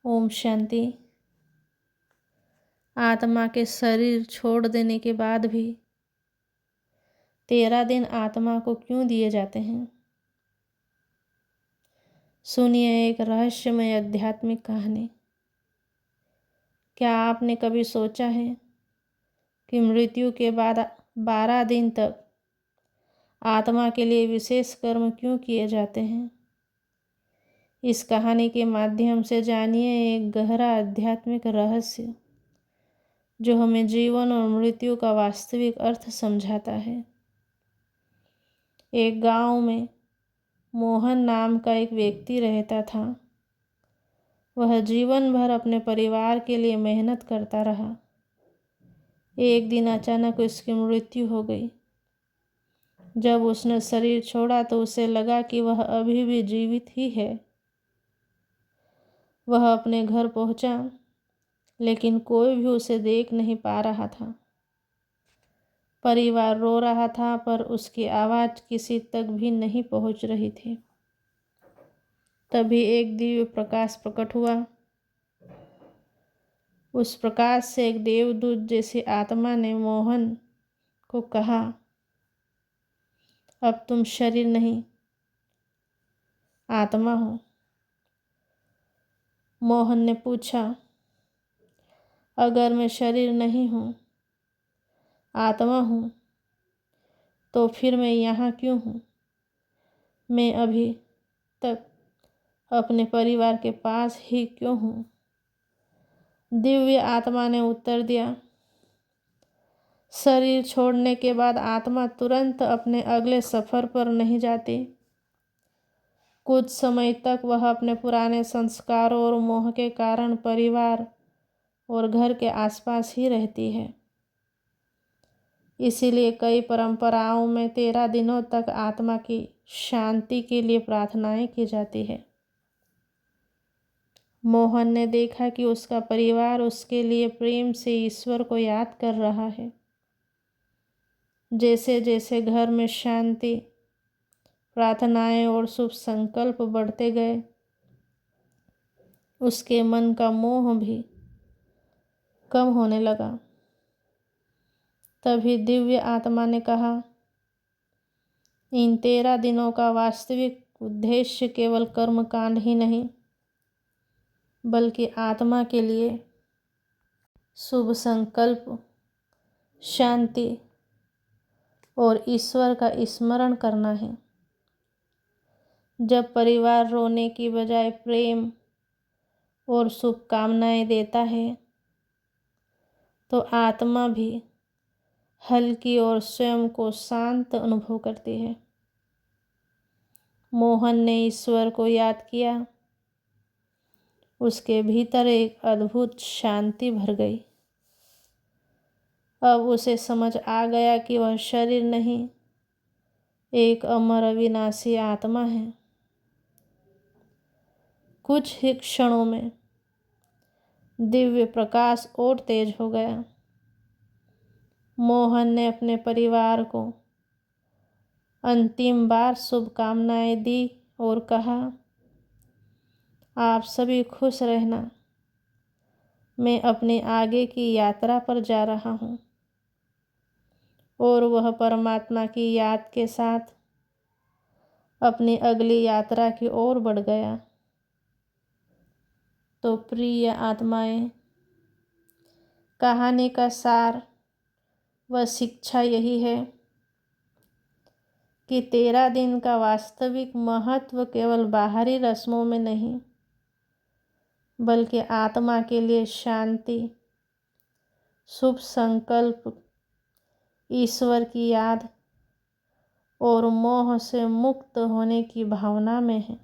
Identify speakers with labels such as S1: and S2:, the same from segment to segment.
S1: ओम शांति। आत्मा के शरीर छोड़ देने के बाद भी 13 दिन आत्मा को क्यों दिए जाते हैं? सुनिए एक रहस्यमय आध्यात्मिक कहानी। क्या आपने कभी सोचा है कि मृत्यु के बाद 12 दिन तक आत्मा के लिए विशेष कर्म क्यों किए जाते हैं? इस कहानी के माध्यम से जानिए एक गहरा आध्यात्मिक रहस्य जो हमें जीवन और मृत्यु का वास्तविक अर्थ समझाता है। एक गांव में मोहन नाम का एक व्यक्ति रहता था। वह जीवन भर अपने परिवार के लिए मेहनत करता रहा। एक दिन अचानक उसकी मृत्यु हो गई। जब उसने शरीर छोड़ा तो उसे लगा कि वह अभी भी जीवित ही है। वह अपने घर पहुंचा, लेकिन कोई भी उसे देख नहीं पा रहा था। परिवार रो रहा था, पर उसकी आवाज़ किसी तक भी नहीं पहुंच रही थी। तभी एक दिव्य प्रकाश प्रकट हुआ। उस प्रकाश से एक देवदूत जैसी आत्मा ने मोहन को कहा, अब तुम शरीर नहीं, आत्मा हो। मोहन ने पूछा, अगर मैं शरीर नहीं हूँ, आत्मा हूँ, तो फिर मैं यहाँ क्यों हूँ? मैं अभी तक अपने परिवार के पास ही क्यों हूँ? दिव्य आत्मा ने उत्तर दिया, शरीर छोड़ने के बाद आत्मा तुरंत अपने अगले सफ़र पर नहीं जाती। कुछ समय तक वह अपने पुराने संस्कारों और मोह के कारण परिवार और घर के आसपास ही रहती है। इसीलिए कई परंपराओं में 13 दिनों तक आत्मा की शांति के लिए प्रार्थनाएं की जाती है। मोहन ने देखा कि उसका परिवार उसके लिए प्रेम से ईश्वर को याद कर रहा है। जैसे जैसे घर में शांति, प्रार्थनाएं और शुभ संकल्प बढ़ते गए, उसके मन का मोह भी कम होने लगा। तभी दिव्य आत्मा ने कहा, इन 13 दिनों का वास्तविक उद्देश्य केवल कर्म कांड ही नहीं, बल्कि आत्मा के लिए शुभ संकल्प, शांति और ईश्वर का स्मरण करना है। जब परिवार रोने की बजाय प्रेम और शुभकामनाएं देता है, तो आत्मा भी हल्की और स्वयं को शांत अनुभव करती है। मोहन ने ईश्वर को याद किया। उसके भीतर एक अद्भुत शांति भर गई। अब उसे समझ आ गया कि वह शरीर नहीं, एक अमर अविनाशी आत्मा है। कुछ ही क्षणों में दिव्य प्रकाश और तेज हो गया। मोहन ने अपने परिवार को अंतिम बार शुभकामनाएं दी और कहा, आप सभी खुश रहना, मैं अपने आगे की यात्रा पर जा रहा हूँ। और वह परमात्मा की याद के साथ अपनी अगली यात्रा की ओर बढ़ गया। तो प्रिय आत्माएं, कहानी का सार व शिक्षा यही है कि 13 दिन का वास्तविक महत्व केवल बाहरी रस्मों में नहीं, बल्कि आत्मा के लिए शांति, शुभ संकल्प, ईश्वर की याद और मोह से मुक्त होने की भावना में है।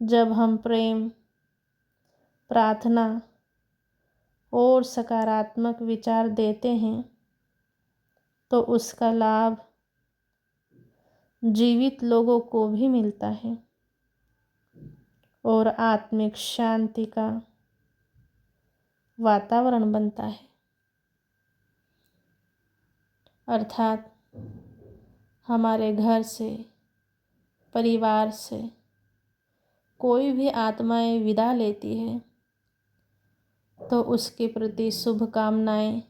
S1: जब हम प्रेम, प्रार्थना और सकारात्मक विचार देते हैं, तो उसका लाभ जीवित लोगों को भी मिलता है और आत्मिक शांति का वातावरण बनता है। अर्थात हमारे घर से, परिवार से, कोई भी आत्माएं विदा लेती है तो उसके प्रति शुभकामनाएं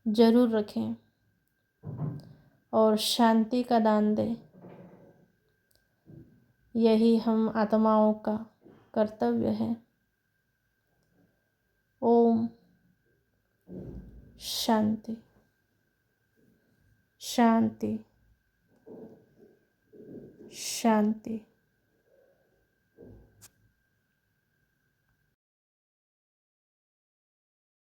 S1: जरूर रखें और शांति का दान दें। यही हम आत्माओं का कर्तव्य है। ओम शांति शांति शांति।